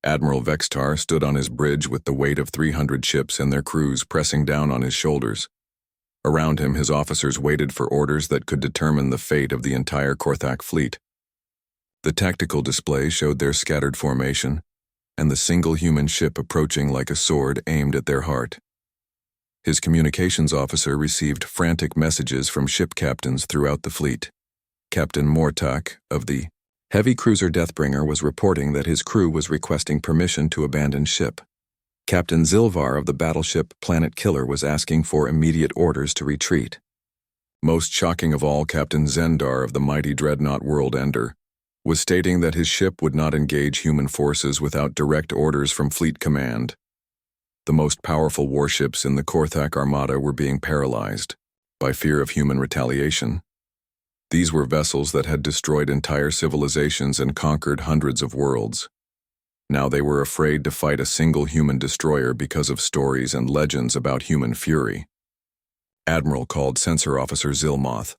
Admiral Vextar stood on his bridge with the weight of 300 ships and their crews pressing down on his shoulders. Around him, his officers waited for orders that could determine the fate of the entire Korthak fleet. The tactical display showed their scattered formation, and the single human ship approaching like a sword aimed at their heart. His communications officer received frantic messages from ship captains throughout the fleet. Captain Mortak of the heavy cruiser Deathbringer was reporting that his crew was requesting permission to abandon ship. Captain Zilvar of the battleship Planet Killer was asking for immediate orders to retreat. Most shocking of all, Captain Zendar of the mighty dreadnought World Ender was stating that his ship would not engage human forces without direct orders from Fleet Command. The most powerful warships in the Korthak Armada were being paralyzed by fear of human retaliation. These were vessels that had destroyed entire civilizations and conquered hundreds of worlds. Now they were afraid to fight a single human destroyer because of stories and legends about human fury. Admiral called Sensor Officer Zilmoth.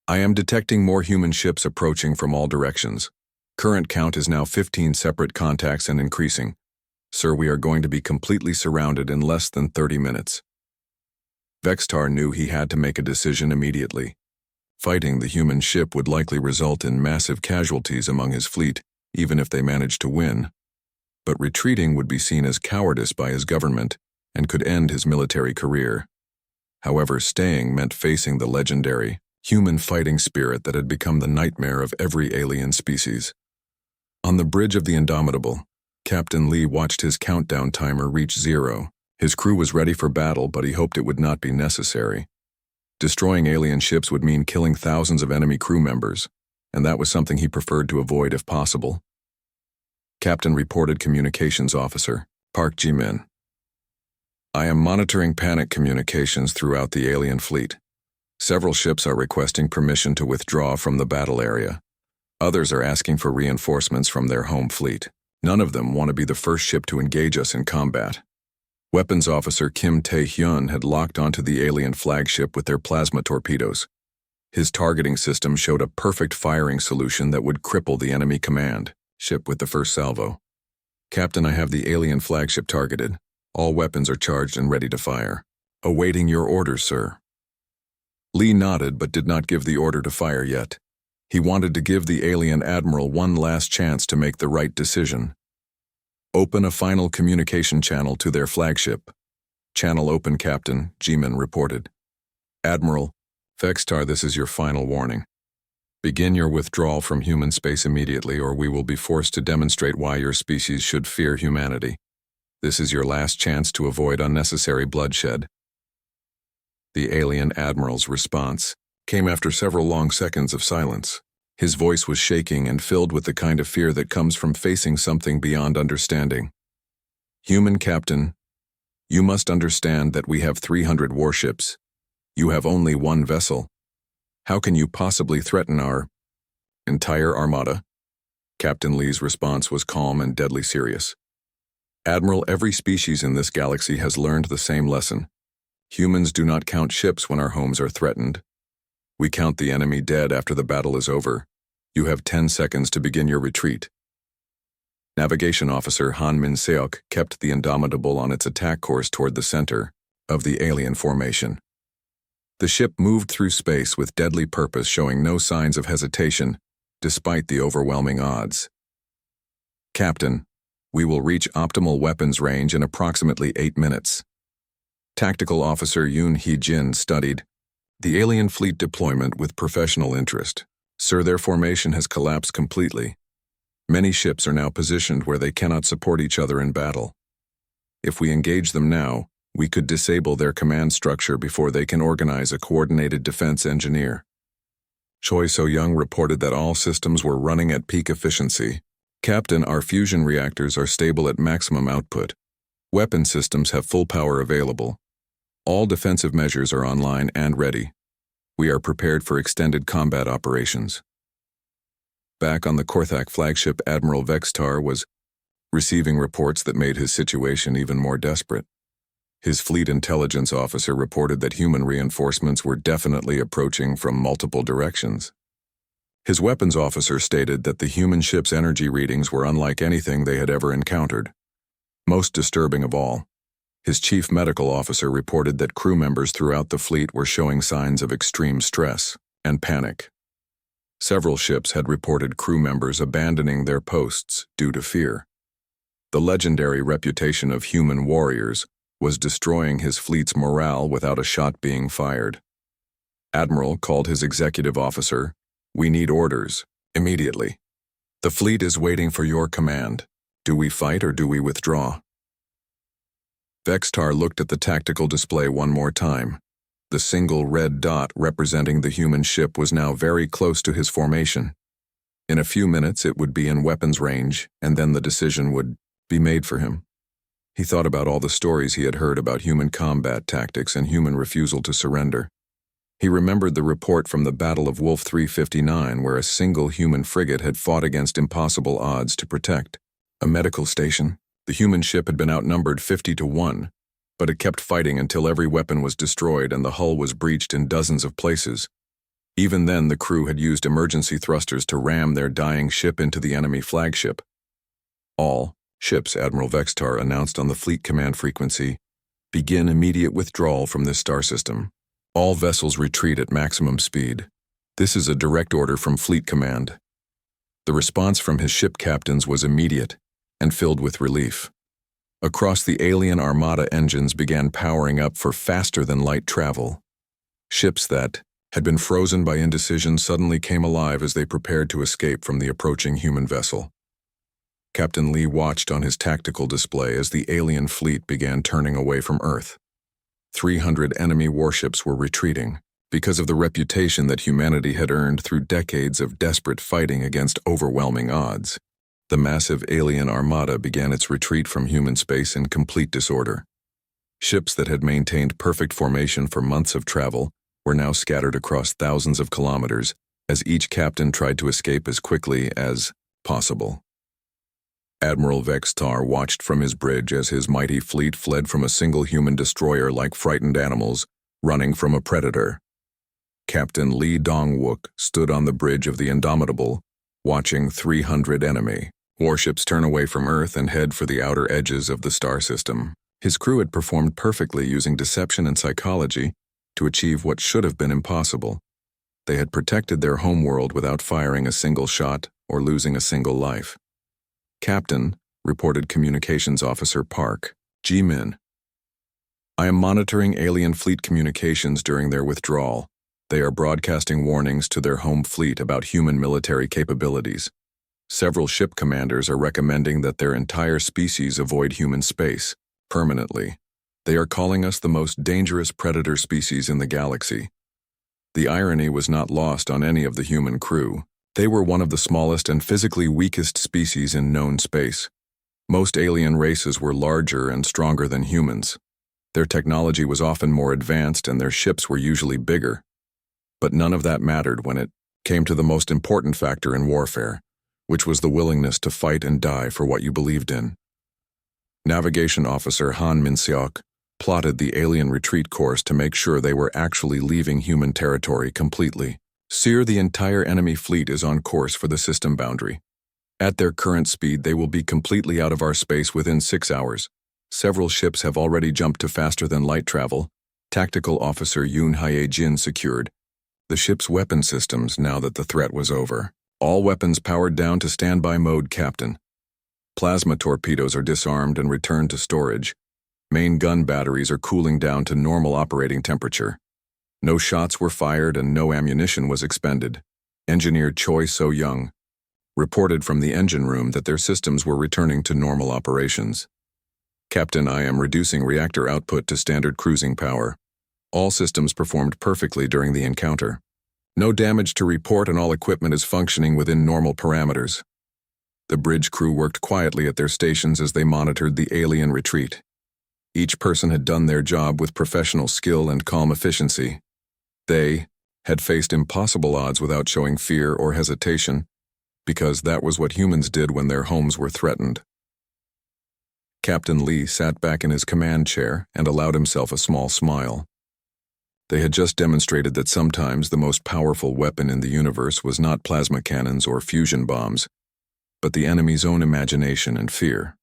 "I am detecting more human ships approaching from all directions. Current count is now 15 separate contacts and increasing. Sir, we are going to be completely surrounded in less than 30 minutes. Vextar knew he had to make a decision immediately. Fighting the human ship would likely result in massive casualties among his fleet, even if they managed to win. But retreating would be seen as cowardice by his government and could end his military career. However, staying meant facing the legendary, human fighting spirit that had become the nightmare of every alien species. On the bridge of the Indomitable, Captain Lee watched his countdown timer reach 0. His crew was ready for battle, but he hoped it would not be necessary. Destroying alien ships would mean killing thousands of enemy crew members, and that was something he preferred to avoid if possible. Captain reported communications officer, Park Ji-min. "I am monitoring panic communications throughout the alien fleet. Several ships are requesting permission to withdraw from the battle area. Others are asking for reinforcements from their home fleet. None of them want to be the first ship to engage us in combat." Weapons Officer Kim Tae-hyun had locked onto the alien flagship with their plasma torpedoes. His targeting system showed a perfect firing solution that would cripple the enemy command ship with the first salvo. "Captain, I have the alien flagship targeted. All weapons are charged and ready to fire. Awaiting your orders, sir." Lee nodded but did not give the order to fire yet. He wanted to give the alien admiral one last chance to make the right decision. "Open a final communication channel to their flagship." "Channel open, Captain," Ji-min reported. "Admiral Vextar, this is your final warning. Begin your withdrawal from human space immediately, or we will be forced to demonstrate why your species should fear humanity. This is your last chance to avoid unnecessary bloodshed." The alien admiral's response came after several long seconds of silence. His voice was shaking and filled with the kind of fear that comes from facing something beyond understanding. "Human Captain, you must understand that we have 300 warships. You have only one vessel. How can you possibly threaten our entire armada?" Captain Lee's response was calm and deadly serious. "Admiral, every species in this galaxy has learned the same lesson. Humans do not count ships when our homes are threatened. We count the enemy dead after the battle is over. You have 10 seconds to begin your retreat." Navigation Officer Han Min-seok kept the Indomitable on its attack course toward the center of the alien formation. The ship moved through space with deadly purpose, showing no signs of hesitation, despite the overwhelming odds. "Captain, we will reach optimal weapons range in approximately 8 minutes. Tactical Officer Yoon Hee-jin studied the alien fleet deployment with professional interest. "Sir, their formation has collapsed completely. Many ships are now positioned where they cannot support each other in battle. If we engage them now, we could disable their command structure before they can organize a coordinated defense engineer." Choi So-young reported that all systems were running at peak efficiency. "Captain, our fusion reactors are stable at maximum output. Weapon systems have full power available. All defensive measures are online and ready. We are prepared for extended combat operations." Back on the Korthak flagship, Admiral Vextar was receiving reports that made his situation even more desperate. His fleet intelligence officer reported that human reinforcements were definitely approaching from multiple directions. His weapons officer stated that the human ship's energy readings were unlike anything they had ever encountered. Most disturbing of all, his chief medical officer reported that crew members throughout the fleet were showing signs of extreme stress and panic. Several ships had reported crew members abandoning their posts due to fear. The legendary reputation of human warriors was destroying his fleet's morale without a shot being fired. Admiral called his executive officer, "We need orders, immediately. The fleet is waiting for your command. Do we fight or do we withdraw?" Vextar looked at the tactical display one more time. The single red dot representing the human ship was now very close to his formation. In a few minutes it would be in weapons range, and then the decision would be made for him. He thought about all the stories he had heard about human combat tactics and human refusal to surrender. He remembered the report from the Battle of Wolf 359 where a single human frigate had fought against impossible odds to protect a medical station. The human ship had been outnumbered 50-1, but it kept fighting until every weapon was destroyed and the hull was breached in dozens of places. Even then, the crew had used emergency thrusters to ram their dying ship into the enemy flagship. "All ships," Admiral Vextar announced on the fleet command frequency, "begin immediate withdrawal from this star system. All vessels retreat at maximum speed. This is a direct order from Fleet Command." The response from his ship captains was immediate and filled with relief. Across the alien armada, engines began powering up for faster-than-light travel. Ships that had been frozen by indecision suddenly came alive as they prepared to escape from the approaching human vessel. Captain Lee watched on his tactical display as the alien fleet began turning away from Earth. 300 enemy warships were retreating because of the reputation that humanity had earned through decades of desperate fighting against overwhelming odds. The massive alien armada began its retreat from human space in complete disorder. Ships that had maintained perfect formation for months of travel were now scattered across thousands of kilometers as each captain tried to escape as quickly as possible. Admiral Vextar watched from his bridge as his mighty fleet fled from a single human destroyer like frightened animals running from a predator. Captain Lee Dong-wook stood on the bridge of the Indomitable, watching 300 enemy warships turn away from Earth and head for the outer edges of the star system. His crew had performed perfectly using deception and psychology to achieve what should have been impossible. They had protected their homeworld without firing a single shot or losing a single life. "Captain," reported Communications Officer Park Ji-min, "I am monitoring alien fleet communications during their withdrawal. They are broadcasting warnings to their home fleet about human military capabilities. Several ship commanders are recommending that their entire species avoid human space permanently. They are calling us the most dangerous predator species in the galaxy." The irony was not lost on any of the human crew. They were one of the smallest and physically weakest species in known space. Most alien races were larger and stronger than humans. Their technology was often more advanced and their ships were usually bigger. But none of that mattered when it came to the most important factor in warfare, which was the willingness to fight and die for what you believed in. Navigation Officer Han Min-seok plotted the alien retreat course to make sure they were actually leaving human territory completely. "Sir, the entire enemy fleet is on course for the system boundary. At their current speed, they will be completely out of our space within 6 hours. Several ships have already jumped to faster-than-light travel," Tactical Officer Yoon Hye-jin secured the ship's weapon systems now that the threat was over. "All weapons powered down to standby mode, Captain. Plasma torpedoes are disarmed and returned to storage. Main gun batteries are cooling down to normal operating temperature. No shots were fired and no ammunition was expended." Engineer Choi So-young reported from the engine room that their systems were returning to normal operations. "Captain, I am reducing reactor output to standard cruising power. All systems performed perfectly during the encounter. No damage to report and all equipment is functioning within normal parameters." The bridge crew worked quietly at their stations as they monitored the alien retreat. Each person had done their job with professional skill and calm efficiency. They had faced impossible odds without showing fear or hesitation, because that was what humans did when their homes were threatened. Captain Lee sat back in his command chair and allowed himself a small smile. They had just demonstrated that sometimes the most powerful weapon in the universe was not plasma cannons or fusion bombs, but the enemy's own imagination and fear.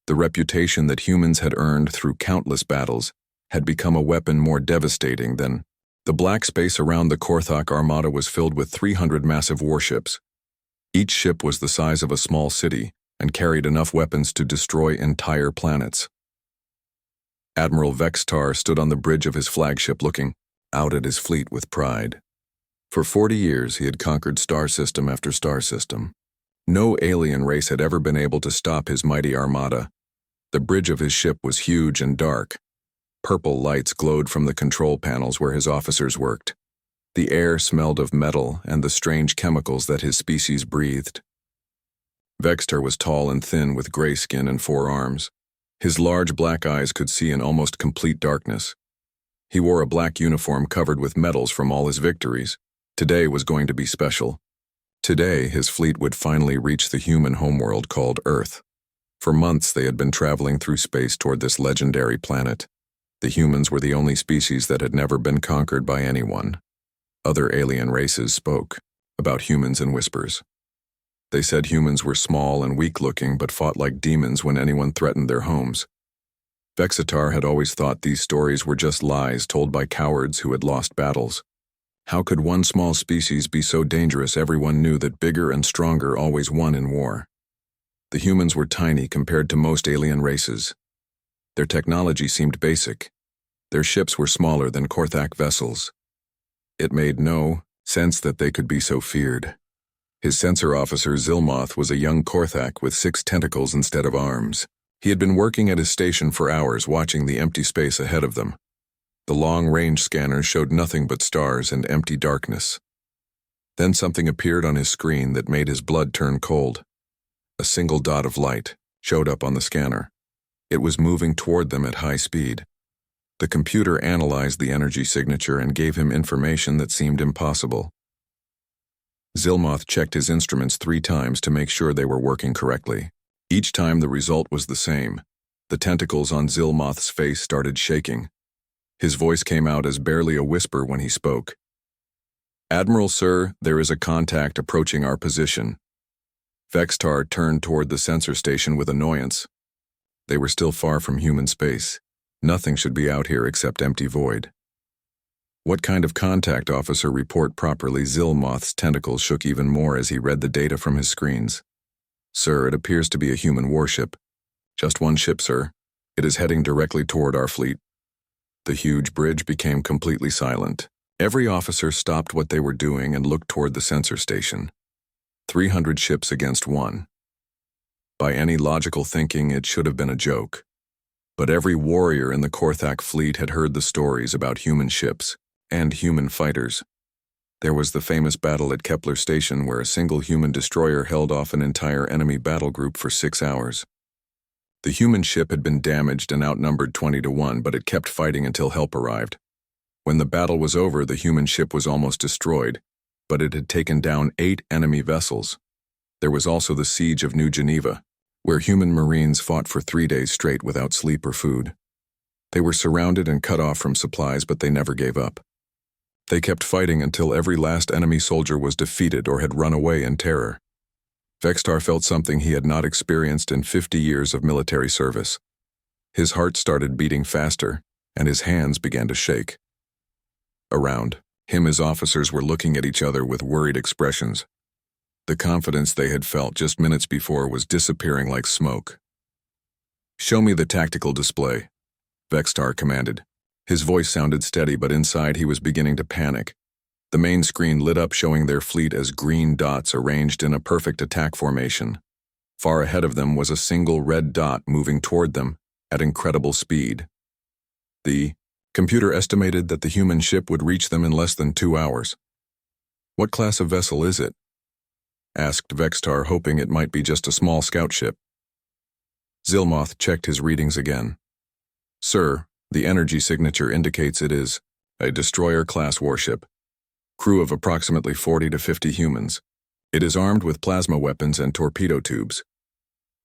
The reputation that humans had earned through countless battles had become a weapon more devastating than. The black space around the Korthak armada was filled with 300 massive warships. Each ship was the size of a small city and carried enough weapons to destroy entire planets. Admiral Vextar stood on the bridge of his flagship looking out at his fleet with pride. For 40 years he had conquered star system after star system. No alien race had ever been able to stop his mighty armada. The bridge of his ship was huge and dark. Purple lights glowed from the control panels where his officers worked. The air smelled of metal and the strange chemicals that his species breathed. Vextar was tall and thin with gray skin and 4 arms. His large black eyes could see in almost complete darkness. He wore a black uniform covered with medals from all his victories. Today was going to be special. Today, his fleet would finally reach the human homeworld called Earth. For months, they had been traveling through space toward this legendary planet. The humans were the only species that had never been conquered by anyone. Other alien races spoke about humans in whispers. They said humans were small and weak-looking but fought like demons when anyone threatened their homes. Vextar had always thought these stories were just lies told by cowards who had lost battles. How could one small species be so dangerous? Everyone knew that bigger and stronger always won in war. The humans were tiny compared to most alien races. Their technology seemed basic. Their ships were smaller than Korthak vessels. It made no sense that they could be so feared. His sensor officer Zilmoth was a young Korthak with 6 tentacles instead of arms. He had been working at his station for hours watching the empty space ahead of them. The long-range scanner showed nothing but stars and empty darkness. Then something appeared on his screen that made his blood turn cold. A single dot of light showed up on the scanner. It was moving toward them at high speed. The computer analyzed the energy signature and gave him information that seemed impossible. Zilmoth checked his instruments 3 times to make sure they were working correctly. Each time the result was the same. The tentacles on Zilmoth's face started shaking. His voice came out as barely a whisper when he spoke. "Admiral, sir, there is a contact approaching our position." Vextar turned toward the sensor station with annoyance. They were still far from human space. Nothing should be out here except empty void. "What kind of contact, officer? Report properly." Zilmoth's tentacles shook even more as he read the data from his screens. "Sir, it appears to be a human warship. Just one ship, sir. It is heading directly toward our fleet." The huge bridge became completely silent. Every officer stopped what they were doing and looked toward the sensor station. 300 ships against 1. By any logical thinking, it should have been a joke. But every warrior in the Korthak fleet had heard the stories about human ships and human fighters. There was the famous battle at Kepler Station where a single human destroyer held off an entire enemy battle group for 6 hours. The human ship had been damaged and outnumbered 20-1, but it kept fighting until help arrived. When the battle was over, the human ship was almost destroyed, but it had taken down 8 enemy vessels. There was also the siege of New Geneva, where human Marines fought for 3 days straight without sleep or food. They were surrounded and cut off from supplies, but they never gave up. They kept fighting until every last enemy soldier was defeated or had run away in terror. Vextar felt something he had not experienced in 50 years of military service. His heart started beating faster, and his hands began to shake. Around him, his officers were looking at each other with worried expressions. The confidence they had felt just minutes before was disappearing like smoke. "Show me the tactical display," Vextar commanded. His voice sounded steady, but inside he was beginning to panic. The main screen lit up, showing their fleet as green dots arranged in a perfect attack formation. Far ahead of them was a single red dot moving toward them at incredible speed. The computer estimated that the human ship would reach them in less than 2 hours. "What class of vessel is it?" asked Vextar, hoping it might be just a small scout ship. Zilmoth checked his readings again. "Sir, the energy signature indicates it is a destroyer-class warship. Crew of approximately 40 to 50 humans. It is armed with plasma weapons and torpedo tubes.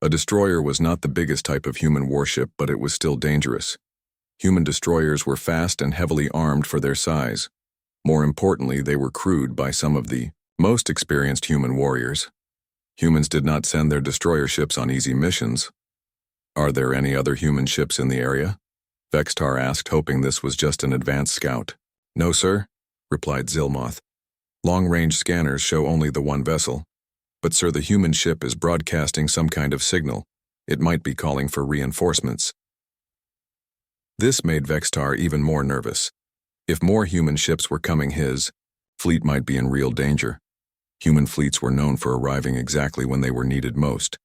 A destroyer was not the biggest type of human warship, but it was still dangerous. Human destroyers were fast and heavily armed for their size. More importantly, they were crewed by some of the most experienced human warriors. Humans did not send their destroyer ships on easy missions. "Are there any other human ships in the area?" Vextar asked, hoping this was just an advanced scout. "No, sir," replied Zilmoth. "Long-range scanners show only the one vessel. But, sir, the human ship is broadcasting some kind of signal. It might be calling for reinforcements." This made Vextar even more nervous. If more human ships were coming, his fleet might be in real danger. Human fleets were known for arriving exactly when they were needed most.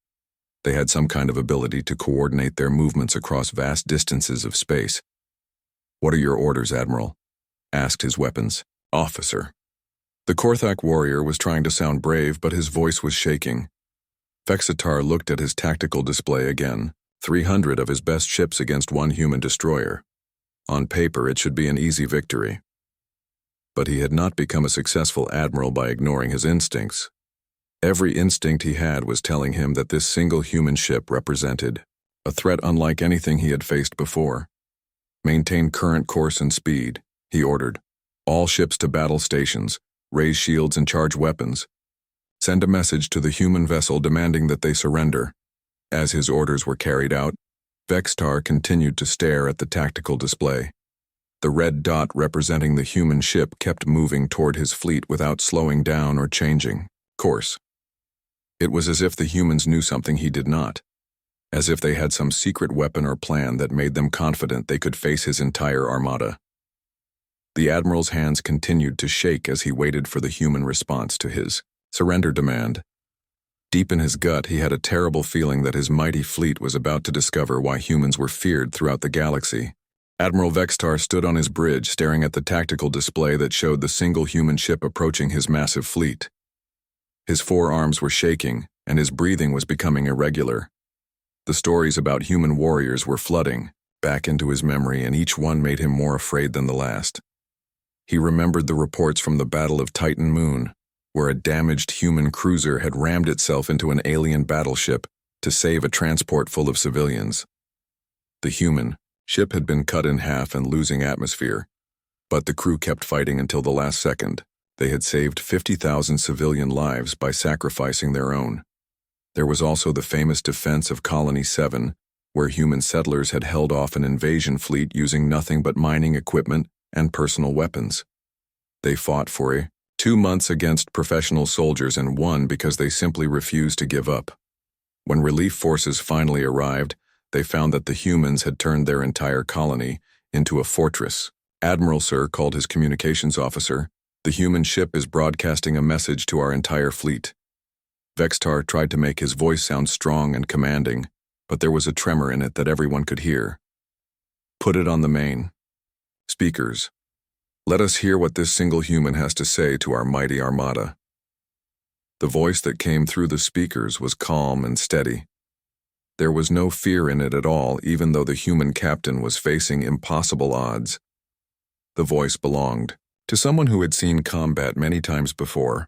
They had some kind of ability to coordinate their movements across vast distances of space. "What are your orders, Admiral?" asked his weapons officer. The Korthak warrior was trying to sound brave, but his voice was shaking. Vextar looked at his tactical display again. 300 of his best ships against one human destroyer. On paper, it should be an easy victory. But he had not become a successful admiral by ignoring his instincts. Every instinct he had was telling him that this single human ship represented a threat unlike anything he had faced before. "Maintain current course and speed," he ordered. "All ships to battle stations. Raise shields and charge weapons. Send a message to the human vessel demanding that they surrender." As his orders were carried out, Vextar continued to stare at the tactical display. The red dot representing the human ship kept moving toward his fleet without slowing down or changing course. It was as if the humans knew something he did not, as if they had some secret weapon or plan that made them confident they could face his entire armada. The Admiral's hands continued to shake as he waited for the human response to his surrender demand. Deep in his gut, he had a terrible feeling that his mighty fleet was about to discover why humans were feared throughout the galaxy. Admiral Vextar stood on his bridge, staring at the tactical display that showed the single human ship approaching his massive fleet. His forearms were shaking, and his breathing was becoming irregular. The stories about human warriors were flooding back into his memory, and each one made him more afraid than the last. He remembered the reports from the Battle of Titan Moon, where a damaged human cruiser had rammed itself into an alien battleship to save a transport full of civilians. The human ship had been cut in half and losing atmosphere, but the crew kept fighting until the last second. They had saved 50,000 civilian lives by sacrificing their own. There was also the famous defense of Colony 7, where human settlers had held off an invasion fleet using nothing but mining equipment and personal weapons. They fought for 2 months against professional soldiers and won because they simply refused to give up. When relief forces finally arrived, they found that the humans had turned their entire colony into a fortress. "Admiral, sir," called his communications officer, "the human ship is broadcasting a message to our entire fleet." Vextar tried to make his voice sound strong and commanding, but there was a tremor in it that everyone could hear. "Put it on the main speakers. Let us hear what this single human has to say to our mighty armada." The voice that came through the speakers was calm and steady. There was no fear in it at all, even though the human captain was facing impossible odds. The voice belonged to someone who had seen combat many times before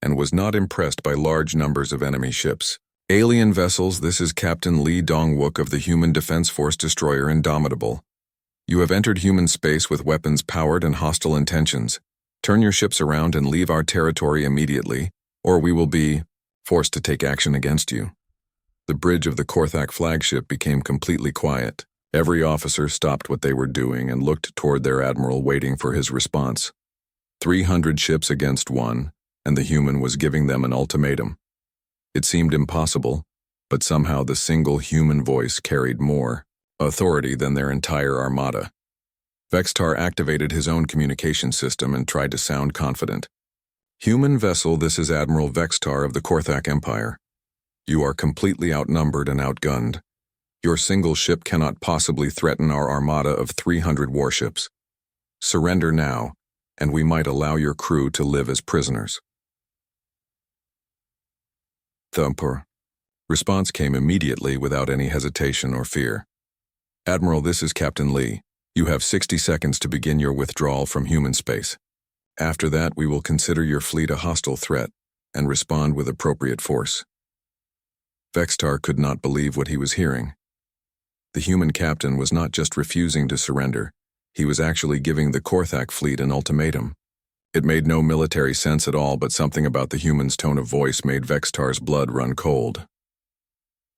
and was not impressed by large numbers of enemy ships. "Alien vessels, this is Captain Lee Dongwook of the Human Defense Force destroyer Indomitable. You have entered human space with weapons powered and hostile intentions. Turn your ships around and leave our territory immediately, or we will be forced to take action against you." The bridge of the Korthak flagship became completely quiet. Every officer stopped what they were doing and looked toward their admiral, waiting for his response. 300 ships against one, and the human was giving them an ultimatum. It seemed impossible, but somehow the single human voice carried more authority than their entire armada. Vextar activated his own communication system and tried to sound confident. "Human vessel, this is Admiral Vextar of the Korthak Empire. You are completely outnumbered and outgunned. Your single ship cannot possibly threaten our armada of 300 warships. Surrender now, and we might allow your crew to live as prisoners." Thumper. Response came immediately without any hesitation or fear. "Admiral, this is Captain Lee. You have 60 seconds to begin your withdrawal from human space. After that, we will consider your fleet a hostile threat and respond with appropriate force." Vextar could not believe what he was hearing. The human captain was not just refusing to surrender, he was actually giving the Korthak fleet an ultimatum. It made no military sense at all, but something about the human's tone of voice made Vextar's blood run cold.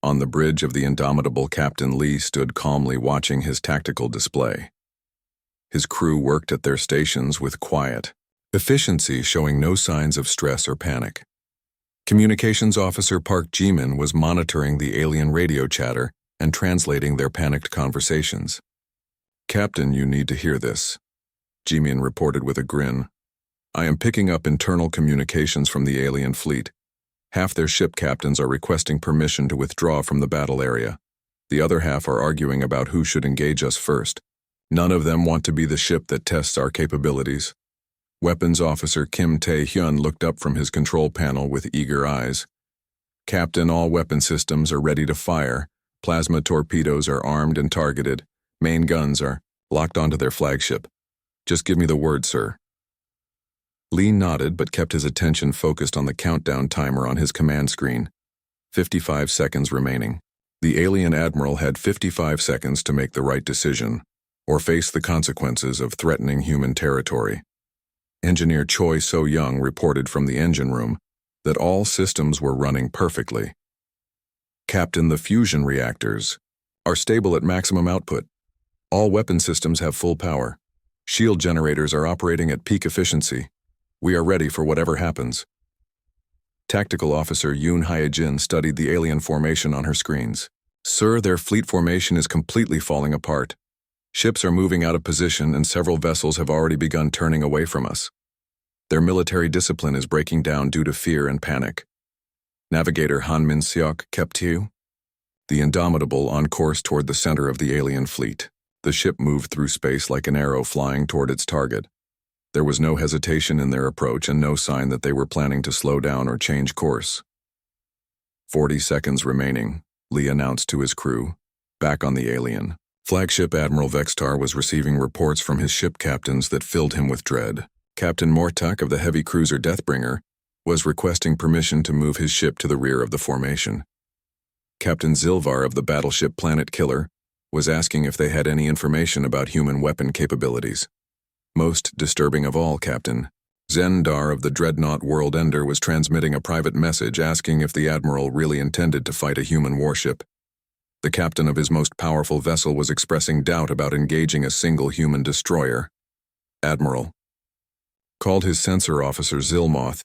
On the bridge of the indomitable, Captain Lee stood calmly watching his tactical display. His crew worked at their stations with quiet efficiency, showing no signs of stress or panic. Communications Officer Park Jimin was monitoring the alien radio chatter and translating their panicked conversations. "Captain, you need to hear this," Jimin reported with a grin. "I am picking up internal communications from the alien fleet. Half their ship captains are requesting permission to withdraw from the battle area. The other half are arguing about who should engage us first. None of them want to be the ship that tests our capabilities." Weapons Officer Kim Tae-hyun looked up from his control panel with eager eyes. "Captain, all weapon systems are ready to fire. Plasma torpedoes are armed and targeted. Main guns are locked onto their flagship. Just give me the word, sir." Lee nodded but kept his attention focused on the countdown timer on his command screen. 55 seconds remaining. The alien admiral had 55 seconds to make the right decision, or face the consequences of threatening human territory. Engineer Choi So-young reported from the engine room that all systems were running perfectly. "Captain, the fusion reactors are stable at maximum output. All weapon systems have full power. Shield generators are operating at peak efficiency. We are ready for whatever happens." Tactical Officer Yoon Hye-jin studied the alien formation on her screens. "Sir, their fleet formation is completely falling apart. Ships are moving out of position and several vessels have already begun turning away from us. Their military discipline is breaking down due to fear and panic." Navigator Han Min-seok kept to the Indomitable on course toward the center of the alien fleet. The ship moved through space like an arrow flying toward its target. There was no hesitation in their approach and no sign that they were planning to slow down or change course. 40 seconds remaining, Lee announced to his crew. Back on the alien, flagship Admiral Vextar was receiving reports from his ship captains that filled him with dread. Captain Mortak of the heavy cruiser Deathbringer was requesting permission to move his ship to the rear of the formation. Captain Zilvar of the battleship Planet Killer was asking if they had any information about human weapon capabilities. Most disturbing of all, Captain Zendar of the dreadnought World Ender was transmitting a private message asking if the Admiral really intended to fight a human warship. The captain of his most powerful vessel was expressing doubt about engaging a single human destroyer. Admiral called his sensor officer Zilmoth.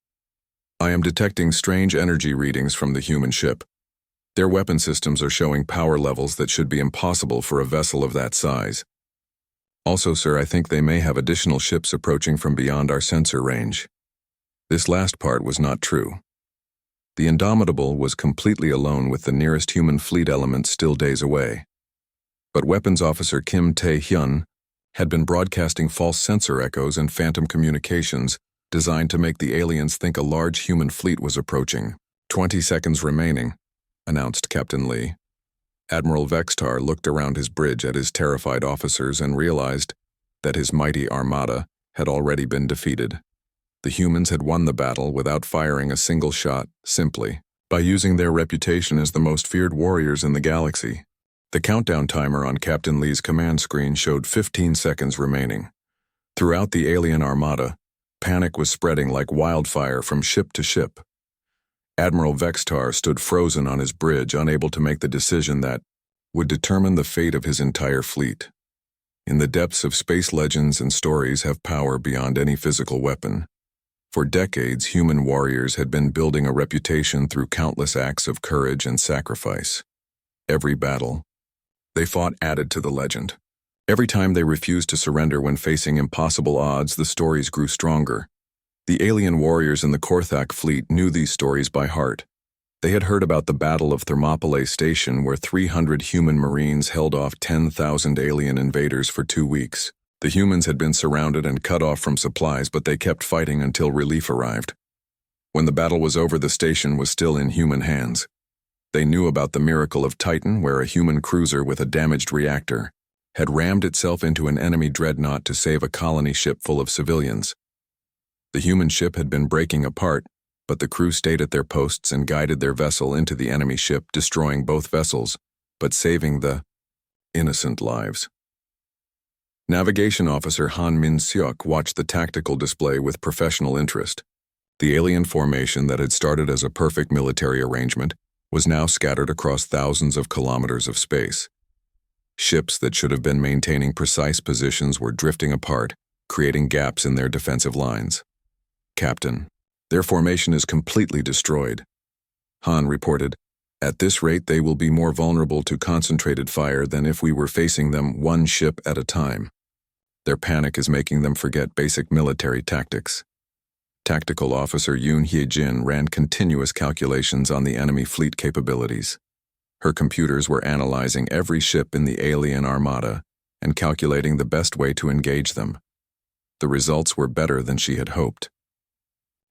"I am detecting strange energy readings from the human ship. Their weapon systems are showing power levels that should be impossible for a vessel of that size. Also, sir, I think they may have additional ships approaching from beyond our sensor range." This last part was not true. The Indomitable was completely alone with the nearest human fleet element still days away. But Weapons Officer Kim Tae-hyun had been broadcasting false sensor echoes and phantom communications designed to make the aliens think a large human fleet was approaching. 20 seconds remaining, announced Captain Lee. Admiral Vextar looked around his bridge at his terrified officers and realized that his mighty armada had already been defeated. The humans had won the battle without firing a single shot, simply by using their reputation as the most feared warriors in the galaxy. The countdown timer on Captain Lee's command screen showed 15 seconds remaining. Throughout the alien armada, panic was spreading like wildfire from ship to ship. Admiral Vextar stood frozen on his bridge, unable to make the decision that would determine the fate of his entire fleet. In the depths of space, legends and stories have power beyond any physical weapon. For decades, human warriors had been building a reputation through countless acts of courage and sacrifice. Every battle they fought added to the legend. Every time they refused to surrender when facing impossible odds, the stories grew stronger. The alien warriors in the Korthak fleet knew these stories by heart. They had heard about the Battle of Thermopylae Station, where 300 human marines held off 10,000 alien invaders for 2 weeks. The humans had been surrounded and cut off from supplies, but they kept fighting until relief arrived. When the battle was over, the station was still in human hands. They knew about the miracle of Titan, where a human cruiser with a damaged reactor had rammed itself into an enemy dreadnought to save a colony ship full of civilians. The human ship had been breaking apart, but the crew stayed at their posts and guided their vessel into the enemy ship, destroying both vessels, but saving the innocent lives. Navigation Officer Han Min-seok watched the tactical display with professional interest. The alien formation that had started as a perfect military arrangement was now scattered across thousands of kilometers of space. Ships that should have been maintaining precise positions were drifting apart, creating gaps in their defensive lines. "Captain, their formation is completely destroyed," Han reported. "At this rate, they will be more vulnerable to concentrated fire than if we were facing them one ship at a time. Their panic is making them forget basic military tactics." Tactical Officer Yoon Hye-jin ran continuous calculations on the enemy fleet capabilities. Her computers were analyzing every ship in the alien armada and calculating the best way to engage them. The results were better than she had hoped.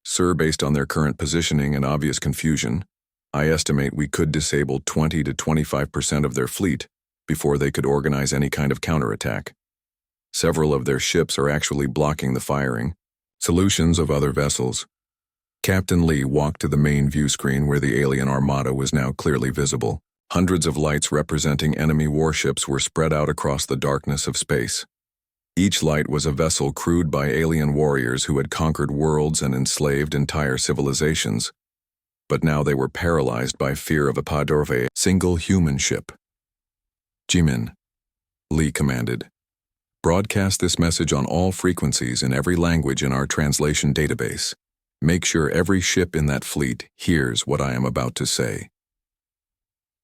"Sir, based on their current positioning and obvious confusion, I estimate we could disable 20 to 25% of their fleet before they could organize any kind of counterattack. Several of their ships are actually blocking the firing. Solutions of other vessels." Captain Lee walked to the main view screen where the alien armada was now clearly visible. Hundreds of lights representing enemy warships were spread out across the darkness of space. Each light was a vessel crewed by alien warriors who had conquered worlds and enslaved entire civilizations. But now they were paralyzed by fear of a Padorve, single human ship. "Jimin," Lee commanded. "Broadcast this message on all frequencies in every language in our translation database. Make sure every ship in that fleet hears what I am about to say."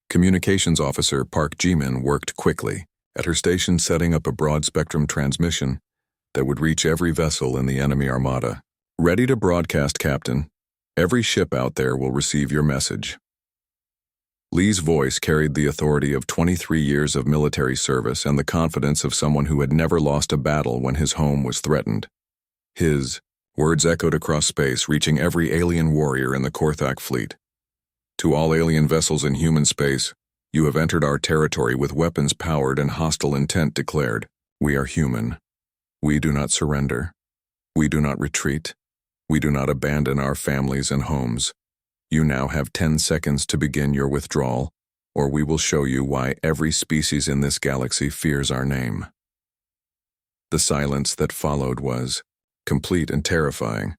Communications Officer Park Jimin worked quickly at her station, setting up a broad-spectrum transmission that would reach every vessel in the enemy armada. "Ready to broadcast, Captain. Every ship out there will receive your message." Lee's voice carried the authority of 23 years of military service and the confidence of someone who had never lost a battle when his home was threatened. His words echoed across space, reaching every alien warrior in the Korthak fleet. "To all alien vessels in human space, you have entered our territory with weapons powered and hostile intent declared. We are human. We do not surrender. We do not retreat. We do not abandon our families and homes. You now have 10 seconds to begin your withdrawal, or we will show you why every species in this galaxy fears our name." The silence that followed was complete and terrifying.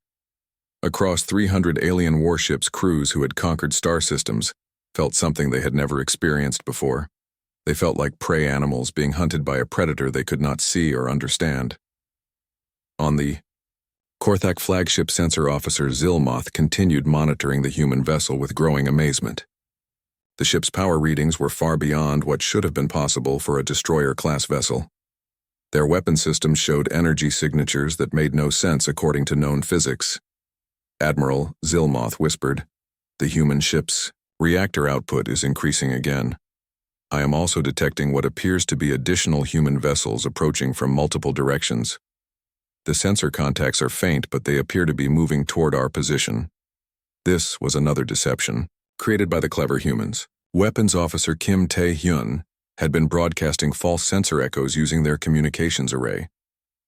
Across 300 alien warships, crews who had conquered star systems felt something they had never experienced before. They felt like prey animals being hunted by a predator they could not see or understand. On the Korthak flagship, Sensor Officer Zilmoth continued monitoring the human vessel with growing amazement. The ship's power readings were far beyond what should have been possible for a destroyer-class vessel. Their weapon systems showed energy signatures that made no sense according to known physics. "Admiral," Zilmoth whispered, "the human ship's reactor output is increasing again. I am also detecting what appears to be additional human vessels approaching from multiple directions. The sensor contacts are faint, but they appear to be moving toward our position." This was another deception, created by the clever humans. Weapons Officer Kim Tae-hyun had been broadcasting false sensor echoes using their communications array.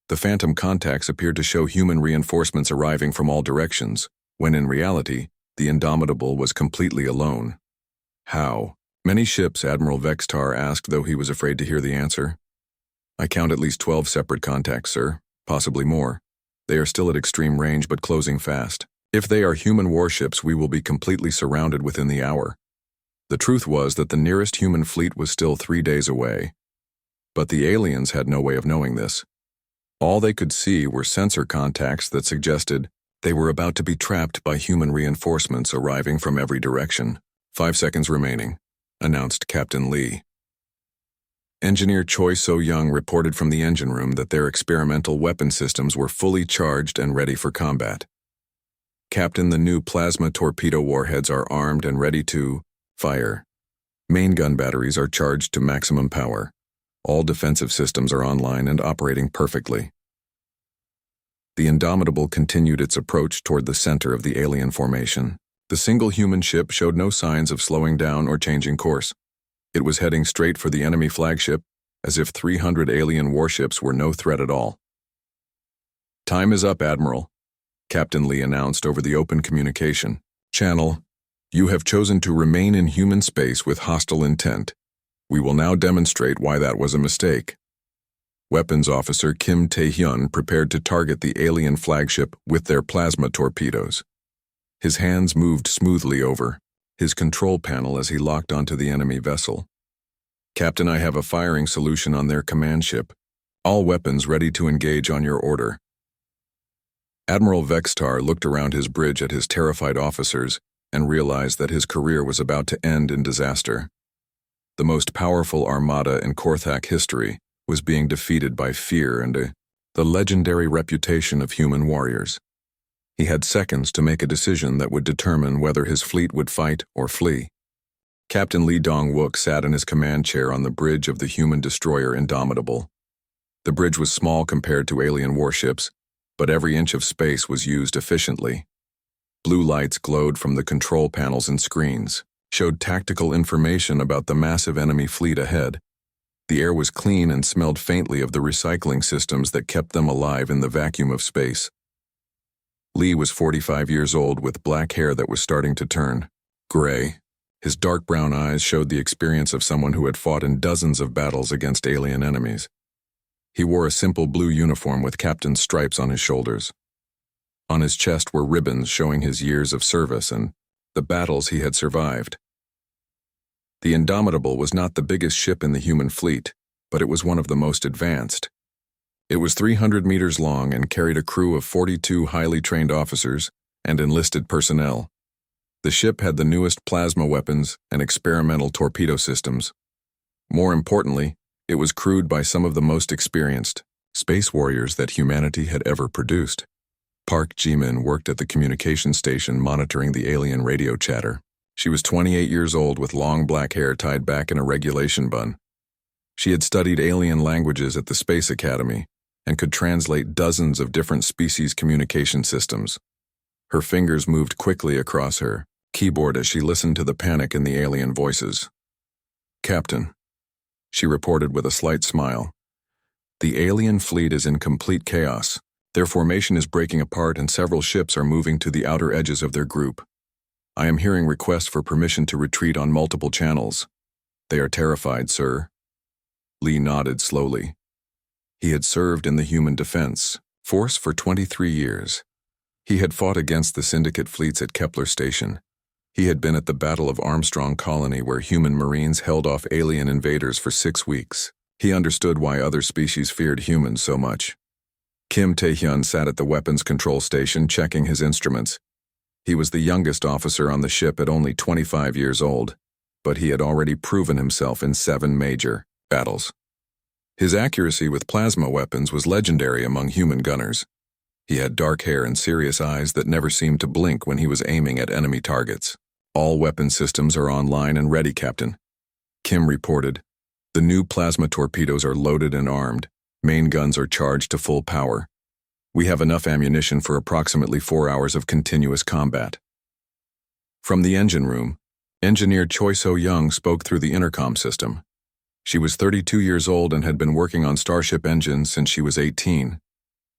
The phantom contacts appeared to show human reinforcements arriving from all directions, when in reality, the Indomitable was completely alone. "How many ships?" Admiral Vextar asked, though he was afraid to hear the answer. "I count at least 12 separate contacts, sir, possibly more. They are still at extreme range but closing fast. If they are human warships, we will be completely surrounded within the hour." The truth was that the nearest human fleet was still 3 days away. But the aliens had no way of knowing this. All they could see were sensor contacts that suggested they were about to be trapped by human reinforcements arriving from every direction. 5 seconds remaining, announced Captain Lee. Engineer Choi So-young reported from the engine room that their experimental weapon systems were fully charged and ready for combat. "Captain, the new plasma torpedo warheads are armed and ready to fire. Main gun batteries are charged to maximum power. All defensive systems are online and operating perfectly." The Indomitable continued its approach toward the center of the alien formation. The single human ship showed no signs of slowing down or changing course. It was heading straight for the enemy flagship, as if 300 alien warships were no threat at all. "Time is up, Admiral," Captain Lee announced over the open communication channel. "You have chosen to remain in human space with hostile intent. We will now demonstrate why that was a mistake. Weapons Officer Kim Tae-hyun prepared to target the alien flagship with their plasma torpedoes. His hands moved smoothly over his control panel as he locked onto the enemy vessel. Captain, I have a firing solution on their command ship. All weapons ready to engage on your order. Admiral Vextar looked around his bridge at his terrified officers and realized that his career was about to end in disaster. The most powerful armada in Korthak history was being defeated by fear and the legendary reputation of human warriors. He had seconds to make a decision that would determine whether his fleet would fight or flee. Captain Lee Dong-wook sat in his command chair on the bridge of the human destroyer Indomitable. The bridge was small compared to alien warships, but every inch of space was used efficiently. Blue lights glowed from the control panels and screens, showed tactical information about the massive enemy fleet ahead. The air was clean and smelled faintly of the recycling systems that kept them alive in the vacuum of space. Lee was 45 years old with black hair that was starting to turn gray. His dark brown eyes showed the experience of someone who had fought in dozens of battles against alien enemies. He wore a simple blue uniform with captain's stripes on his shoulders. On his chest were ribbons showing his years of service and the battles he had survived. The Indomitable was not the biggest ship in the human fleet, but it was one of the most advanced. It was 300 meters long and carried a crew of 42 highly trained officers and enlisted personnel. The ship had the newest plasma weapons and experimental torpedo systems. More importantly, it was crewed by some of the most experienced space warriors that humanity had ever produced. Park Ji-min worked at the communication station monitoring the alien radio chatter. She was 28 years old with long black hair tied back in a regulation bun. She had studied alien languages at the Space Academy and could translate dozens of different species' communication systems. Her fingers moved quickly across her keyboard as she listened to the panic in the alien voices. "Captain," she reported with a slight smile, "the alien fleet is in complete chaos. Their formation is breaking apart and several ships are moving to the outer edges of their group. I am hearing requests for permission to retreat on multiple channels. They are terrified, sir." Lee nodded slowly. He had served in the Human Defense Force for 23 years. He had fought against the Syndicate fleets at Kepler Station. He had been at the Battle of Armstrong Colony where human Marines held off alien invaders for 6 weeks. He understood why other species feared humans so much. Kim Tae-hyun sat at the weapons control station checking his instruments. He was the youngest officer on the ship at only 25 years old, but he had already proven himself in 7 major battles. His accuracy with plasma weapons was legendary among human gunners. He had dark hair and serious eyes that never seemed to blink when he was aiming at enemy targets. "All weapon systems are online and ready, Captain," Kim reported. "The new plasma torpedoes are loaded and armed. Main guns are charged to full power. We have enough ammunition for approximately 4 hours of continuous combat." From the engine room, Engineer Choi So-young spoke through the intercom system. She was 32 years old and had been working on Starship engines since she was 18.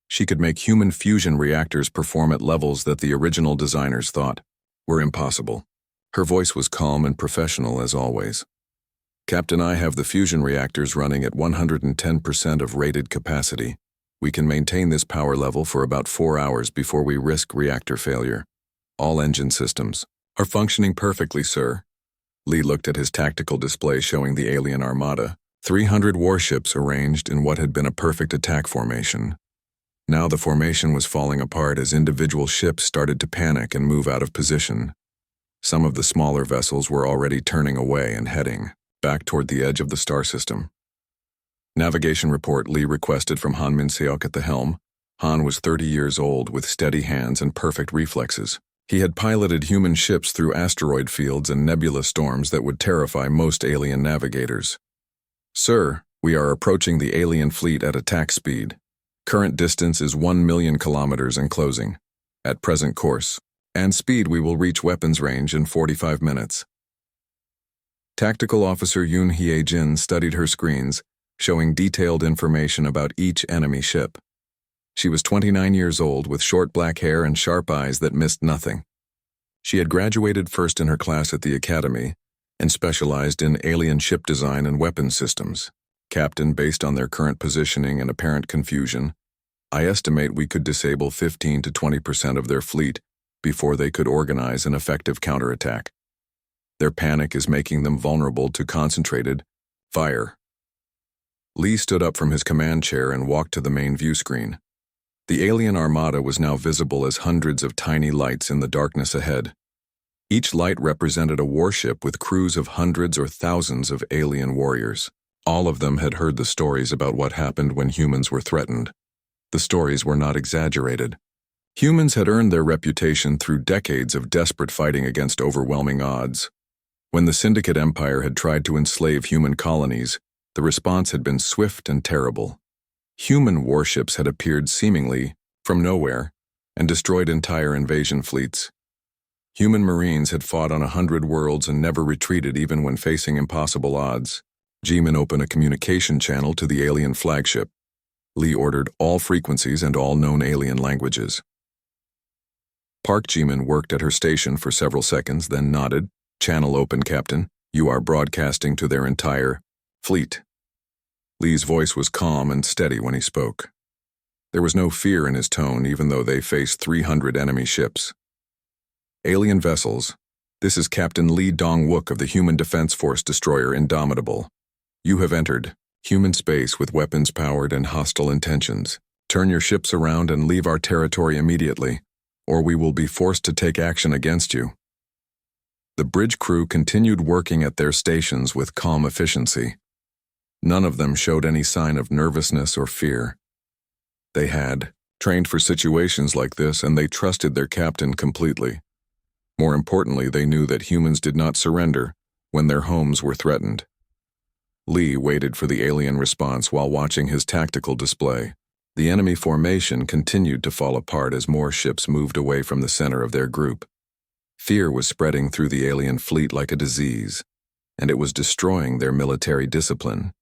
She could make human fusion reactors perform at levels that the original designers thought were impossible. Her voice was calm and professional as always. "Captain, I have the fusion reactors running at 110% of rated capacity. We can maintain this power level for about 4 hours before we risk reactor failure. All engine systems are functioning perfectly, sir." Lee looked at his tactical display showing the alien armada, 300 warships arranged in what had been a perfect attack formation. Now the formation was falling apart as individual ships started to panic and move out of position. Some of the smaller vessels were already turning away and heading back toward the edge of the star system. "Navigation report," Lee requested from Han Min-seok at the helm. Han was 30 years old with steady hands and perfect reflexes. He had piloted human ships through asteroid fields and nebula storms that would terrify most alien navigators. "Sir, we are approaching the alien fleet at attack speed. Current distance is 1 million kilometers and closing. At present course and speed we will reach weapons range in 45 minutes. Tactical Officer Yoon Hye-jin studied her screens, showing detailed information about each enemy ship. She was 29 years old with short black hair and sharp eyes that missed nothing. She had graduated first in her class at the academy and specialized in alien ship design and weapons systems. Captain, based on their current positioning and apparent confusion, I estimate we could disable 15 to 20% of their fleet before they could organize an effective counterattack. Their panic is making them vulnerable to concentrated fire. Lee stood up from his command chair and walked to the main view screen. The alien armada was now visible as hundreds of tiny lights in the darkness ahead. Each light represented a warship with crews of hundreds or thousands of alien warriors. All of them had heard the stories about what happened when humans were threatened. The stories were not exaggerated. Humans had earned their reputation through decades of desperate fighting against overwhelming odds. When the Syndicate Empire had tried to enslave human colonies, the response had been swift and terrible. Human warships had appeared seemingly from nowhere and destroyed entire invasion fleets. Human Marines had fought on 100 worlds and never retreated even when facing impossible odds. Jimin opened a communication channel to the alien flagship. Lee ordered all frequencies and all known alien languages. Park Jimin worked at her station for several seconds, then nodded. "Channel open, Captain. You are broadcasting to their entire fleet." Lee's voice was calm and steady when he spoke. There was no fear in his tone, even though they faced 300 enemy ships. "Alien vessels, this is Captain Lee Dong-wook of the Human Defense Force destroyer Indomitable. You have entered human space with weapons-powered and hostile intentions. Turn your ships around and leave our territory immediately, or we will be forced to take action against you." The bridge crew continued working at their stations with calm efficiency. None of them showed any sign of nervousness or fear. They had trained for situations like this, and they trusted their captain completely. More importantly, they knew that humans did not surrender when their homes were threatened. Lee waited for the alien response while watching his tactical display. The enemy formation continued to fall apart as more ships moved away from the center of their group. Fear was spreading through the alien fleet like a disease, and it was destroying their military discipline.